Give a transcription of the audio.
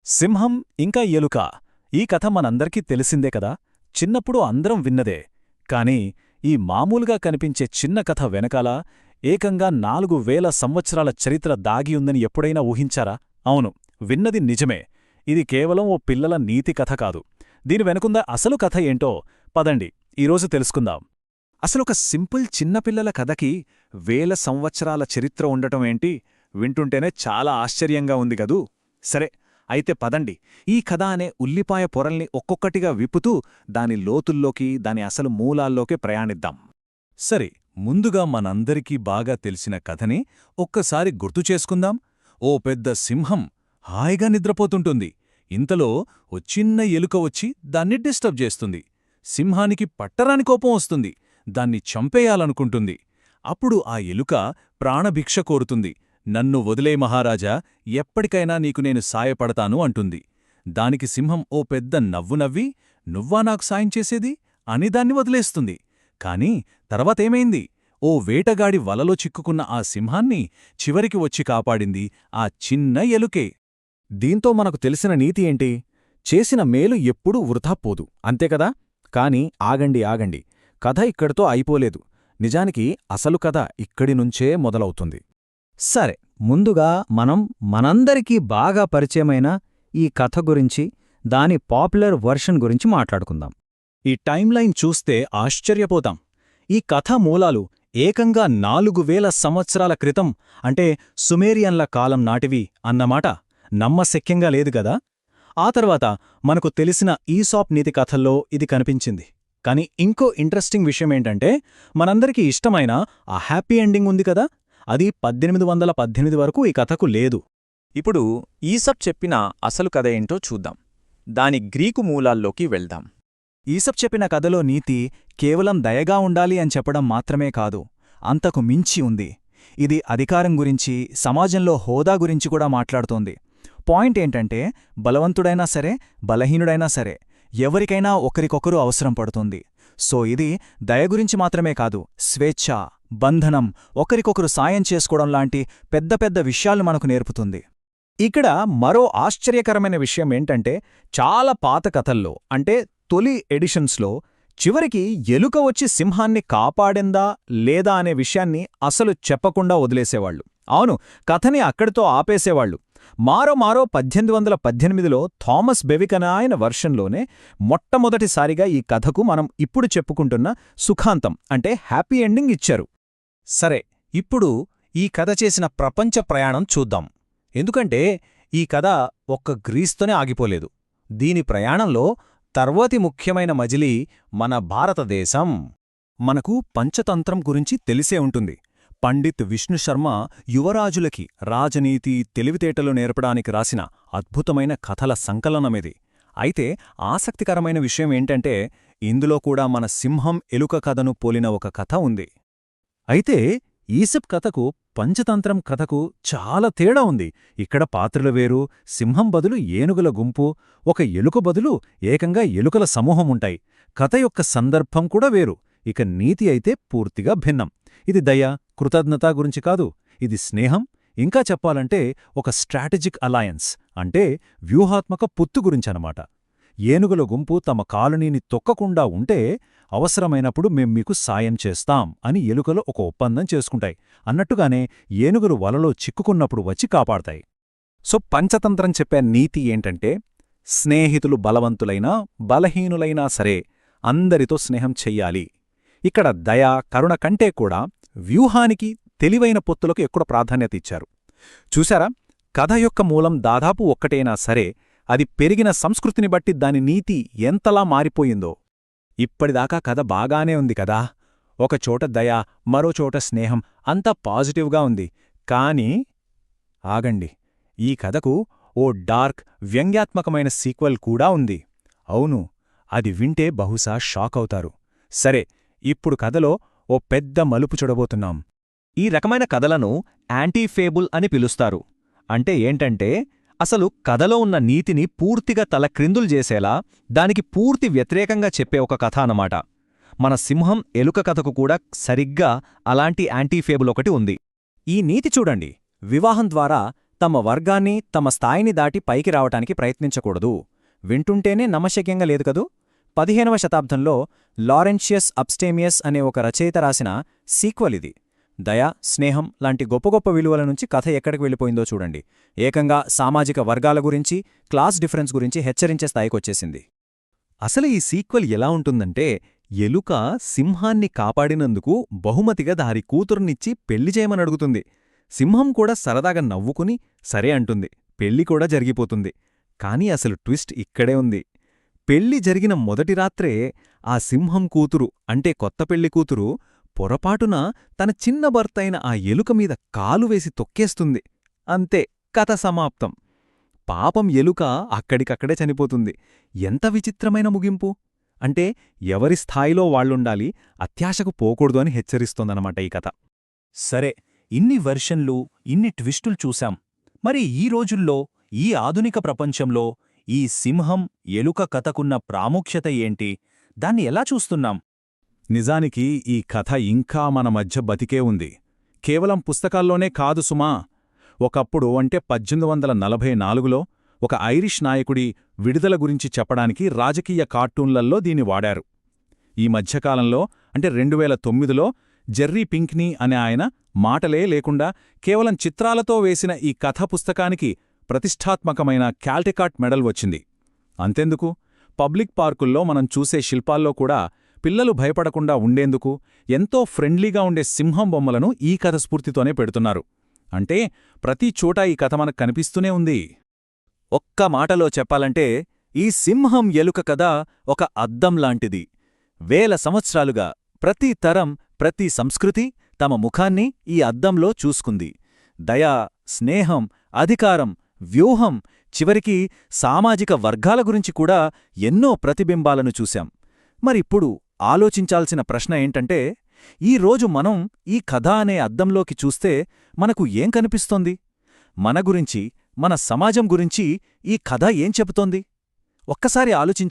సింహం ఇంకా ఎలుక ఈ కథ మనందరికీ తెలిసిందే కదా. చిన్నప్పుడు అందరం విన్నదే. కాని ఈ మామూలుగా కనిపించే చిన్న కథ వెనకాల ఏకంగా 4000 సంవత్సరాల చరిత్ర దాగియుందని ఎప్పుడైనా ఊహించారా? అవును, విన్నది నిజమే. ఇది కేవలం ఓ పిల్లల నీతి కథ కాదు. దీని వెనుకున్న అసలు కథ ఏంటో పదండి ఈరోజు తెలుసుకుందాం. అసలొక సింపుల్ చిన్నపిల్లల కథకి వేల సంవత్సరాల చరిత్ర ఉండటం ఏంటి? వింటుంటేనే చాలా ఆశ్చర్యంగా ఉంది గదూ. సరే, అయితే పదండి ఈ కథ అనే ఉల్లిపాయ పొరల్ని ఒక్కొక్కటిగా విప్పుతూ దాని లోతుల్లోకి, దాని అసలు మూలాల్లోకి ప్రయాణిద్దాం. సరే, ముందుగా మనందరికీ బాగా తెలిసిన కథని ఒక్కసారి గుర్తుచేసుకుందాం. ఓ పెద్ద సింహం హాయిగా నిద్రపోతుంటుంది. ఇంతలో ఓ చిన్న ఎలుక వచ్చి దాన్ని డిస్టర్బ్ చేస్తుంది. సింహానికి పట్టరాని కోపం వస్తుంది. దాన్ని చంపేయాలనుకుంటుంది. అప్పుడు ఆ ఎలుక ప్రాణభిక్ష కోరుతుంది. నన్ను వదిలే మహారాజా, ఎప్పటికైనా నీకు నేను సాయపడతాను అంటుంది. దానికి సింహం ఓ పెద్ద నవ్వు నవ్వి, నువ్వా నాకు సాయం చేసేది అని దాన్ని వదిలేస్తుంది. కాని తర్వాతేమైంది? ఓ వేటగాడి వలలో చిక్కుకున్న ఆ సింహాన్ని చివరికి వచ్చి కాపాడింది ఆ చిన్న ఎలుకే. దీంతో మనకు తెలిసిన నీతి ఏంటి? చేసిన మేలు ఎప్పుడూ వృథా పోదు, అంతేకదా? కాని ఆగండి, కథ ఇక్కడితో అయిపోలేదు. నిజానికి అసలు కథ ఇక్కడి నుంచే మొదలవుతుంది. సరే, ముందుగా మనందరికీ బాగా పరిచయమైన ఈ కథ గురించి, దాని పాపులర్ వర్షన్ గురించి మాట్లాడుకుందాం. ఈ టైమ్లైన్ చూస్తే ఆశ్చర్యపోతాం. ఈ కథ మూలాలు ఏకంగా 4000 సంవత్సరాల క్రితం, అంటే సుమేరియన్ల కాలం నాటివి అన్నమాట. నమ్మశక్యంగా లేదు గదా. ఆ తర్వాత మనకు తెలిసిన ఈసాప్ నీతి కథల్లో ఇది కనిపించింది. కాని ఇంకో ఇంట్రెస్టింగ్ విషయమేంటంటే, మనందరికీ ఇష్టమైన ఆ హ్యాపీ ఎండింగ్ ఉంది కదా, అది 1818 వరకు ఈ కథకు లేదు. ఇప్పుడు ఈసప్ చెప్పిన అసలు కథ ఏంటో చూద్దాం. దాని గ్రీకు మూలాల్లోకి వెళ్దాం. ఈసప్ చెప్పిన కథలో నీతి కేవలం దయగా ఉండాలి అని చెప్పడం మాత్రమే కాదు, అంతకు మించి ఉంది. ఇది అధికారం గురించి, సమాజంలో హోదా గురించి కూడా మాట్లాడుతోంది. పాయింట్ ఏంటంటే, బలవంతుడైనా సరే, బలహీనుడైనా సరే, ఎవరికైనా ఒకరికొకరు అవసరం పడుతుంది. సో ఇది దయ గురించి మాత్రమే కాదు, స్వేచ్ఛ, బంధనం, ఒకరికొకరు సాయం చేసుకోవడం లాంటి పెద్ద పెద్ద విషయాలు మనకు నేర్పుతుంది. ఇక్కడ మరో ఆశ్చర్యకరమైన విషయమేంటంటే, చాలా పాత కథల్లో, అంటే తొలి ఎడిషన్స్లో, చివరికి ఎలుక వచ్చి సింహాన్ని కాపాడిందా లేదా అనే విషయాన్ని అసలు చెప్పకుండా వదిలేసేవాళ్లు. అవును, కథని అక్కడితో ఆపేసేవాళ్లు. మారో 1818లో థామస్ బెవిక్ ఆయన వర్షన్లోనే మొట్టమొదటిసారిగా ఈ కథకు మనం ఇప్పుడు చెప్పుకుంటున్న సుఖాంతం, అంటే హ్యాపీ ఎండింగ్ ఇచ్చారు. సరే, ఇప్పుడు ఈ కథ చేసిన ప్రపంచ ప్రయాణం చూద్దాం. ఎందుకంటే ఈ కథ ఒక్క గ్రీస్తోనే ఆగిపోలేదు. దీని ప్రయాణంలో తర్వాతి ముఖ్యమైన మజిలీ మన భారతదేశం. మనకు పంచతంత్రం గురించి తెలిసే ఉంటుంది. పండిత్ విష్ణుశర్మ యువరాజులకి రాజనీతి, తెలివితేటలు నేర్పడానికి రాసిన అద్భుతమైన కథల సంకలనమిది. అయితే ఆసక్తికరమైన విషయమేంటంటే, ఇందులో కూడా మన సింహం ఎలుక కథను పోలిన ఒక కథ ఉంది. అయితే ఈసప్ కథకు, పంచతంత్రం కథకు చాలా తేడా ఉంది. ఇక్కడ పాత్రలు వేరు. సింహం బదులు ఏనుగుల గుంపు, ఒక ఎలుక బదులు ఏకంగా ఎలుకల సమూహముంటాయి. కథ యొక్క సందర్భం కూడా వేరు. ఇక నీతి అయితే పూర్తిగా భిన్నం. ఇది దయ, కృతజ్ఞత గురించి కాదు. ఇది స్నేహం, ఇంకా చెప్పాలంటే ఒక స్ట్రాటజిక్ అలయన్స్, అంటే వ్యూహాత్మక పొత్తు గురించనమాట. ఏనుగుల గుంపు తమ కాలనీని తొక్కకుండా ఉంటే, అవసరమైనప్పుడు మేం మీకు సాయం చేస్తాం అని ఎలుకలు ఒక ఒప్పందం చేసుకుంటాయి. అన్నట్టుగానే ఏనుగులు వలలో చిక్కుకున్నప్పుడు వచ్చి కాపాడతాయి. సో పంచతంత్రం చెప్పే నీతి ఏంటంటే, స్నేహితులు బలవంతులైనా, బలహీనులైనా సరే అందరితో స్నేహం చెయ్యాలి. ఇక్కడ దయ, కరుణ కంటే కూడా వ్యూహానికి, తెలివైన పొత్తులకు ఎక్కువ ప్రాధాన్యత ఇచ్చారు. చూశారా, కథ యొక్క మూలం దాదాపు ఒక్కటైనా సరే, అది పెరిగిన సంస్కృతిని బట్టి దాని నీతి ఎంతలా మారిపోయిందో. ఇప్పటిదాకా కథ బాగానే ఉంది కదా. ఒకచోట దయ, మరోచోట స్నేహం, అంతా పాజిటివ్గా ఉంది. కానీ ఆగండి, ఈ కథకు ఓ డార్క్, వ్యంగ్యాత్మకమైన సీక్వెల్ కూడా ఉంది. అవును, అది వింటే బహుశా షాకవుతారు. సరే, ఇప్పుడు కథలో ఓ పెద్ద మలుపు చూడబోతున్నాం. ఈ రకమైన కథలను యాంటీఫేబుల్ అని పిలుస్తారు. అంటే ఏంటంటే, అసలు కథలో ఉన్న నీతిని పూర్తిగా తలక్రిందులు చేసేలా, దానికి పూర్తి వ్యతిరేకంగా చెప్పే ఒక కథ అన్నమాట. మన సింహం ఎలుక కథకు కూడా సరిగ్గా అలాంటి యాంటీఫేబుల్ ఒకటి ఉంది. ఈ నీతి చూడండి, వివాహం ద్వారా తమ వర్గాన్ని తమ స్థాయిని దాటి పైకి రావటానికి ప్రయత్నించకూడదు. వింటుంటేనే నమ్మశక్యంగా లేదు కదూ. 15వ శతాబ్దంలో లారెన్షియస్ అబ్స్టేమియస్ అనే ఒక రచయిత రాసిన సీక్వెల్ ఇది. దయ, స్నేహం లాంటి గొప్ప గొప్ప విలువల నుంచి కథ ఎక్కడికి వెళ్ళిపోయిందో చూడండి. ఏకంగా సామాజిక వర్గాల గురించి, క్లాస్ డిఫరెన్స్ గురించి హెచ్చరించే స్థాయికొచ్చేసింది. అసలు ఈ సీక్వెల్ ఎలా ఉంటుందంటే, ఎలుక సింహాన్ని కాపాడినందుకు బహుమతిగా దారి కూతురునిచ్చి పెళ్లి చేయమనడుగుతుంది. సింహం కూడా సరదాగా నవ్వుకుని సరే అంటుంది. పెళ్లి కూడా జరిగిపోతుంది. కాని అసలు ట్విస్ట్ ఇక్కడే ఉంది. పెళ్లి జరిగిన మొదటి రాత్రే ఆ సింహం కూతురు అంటే కొత్త పెళ్లి కూతురు పొరపాటున తన చిన్న భర్తైన ఆ ఎలుక మీద కాలు వేసి తొక్కేస్తుంది. అంతే, కథ సమాప్తం. పాపం ఎలుక అక్కడికక్కడే చనిపోతుంది. ఎంత విచిత్రమైన ముగింపు! అంటే ఎవరి స్థాయిలో వాళ్ళుండాలి, అత్యాశకు పోకూడదు అని హెచ్చరిస్తోందన్నమాట ఈ కథ. సరే, ఇన్ని వెర్షన్లు, ఇన్ని ట్విస్టులు చూశాం. మరి ఈ రోజుల్లో, ఈ ఆధునిక ప్రపంచంలో ఈ సింహం, ఎలుక కథకున్న ప్రాముఖ్యత ఏంటి? దాన్ని ఎలా చూస్తున్నాం? నిజానికి ఈ కథ ఇంకా మన మధ్య బతికే ఉంది. కేవలం పుస్తకాల్లోనే కాదు సుమా. ఒకప్పుడు అంటే 1844లో ఒక ఐరిష్ నాయకుడి విడుదల గురించి చెప్పడానికి రాజకీయ కార్టూన్లల్లో దీన్ని వాడారు. ఈ మధ్యకాలంలో అంటే 2009లో జెర్రీ పింక్నీ అనే ఆయన మాటలే లేకుండా కేవలం చిత్రాలతో వేసిన ఈ కథ పుస్తకానికి ప్రతిష్ఠాత్మకమైన కాల్టెకాట్ మెడల్ వచ్చింది. అంతెందుకు, పబ్లిక్ పార్కుల్లో మనం చూసే శిల్పాల్లో కూడా పిల్లలు భయపడకుండా ఉండేందుకు ఎంతో ఫ్రెండ్లీగా ఉండే సింహం బొమ్మలను ఈ కథ స్ఫూర్తితోనే పెడుతున్నారు. అంటే ప్రతి చోట ఈ కథ మనకు కనిపిస్తూనే ఉంది. ఒక్క మాటలో చెప్పాలంటే ఈ సింహం ఎలుక కథ ఒక అద్దం లాంటిది. వేల సంవత్సరాలుగా ప్రతి తరం, ప్రతి సంస్కృతి తమ ముఖాన్ని ఈ అద్దంలో చూసుకుంది. దయ, స్నేహం, అధికారం, వ్యూహం, చివరికి సామాజిక వర్గాల గురించి కూడా ఎన్నో ప్రతిబింబాలను చూశాం. మరిప్పుడు ఆలోచించాల్సిన ప్రశ్న ఏంటంటే, ఈ రోజు మనం ఈ కథ అనే అద్దంలోకి చూస్తే మనకు ఏం కనిపిస్తోంది? మన గురించి, మన సమాజం గురించి ఈ కథ ఏం చెబుతోంది? ఒక్కసారి ఆలోచించండి.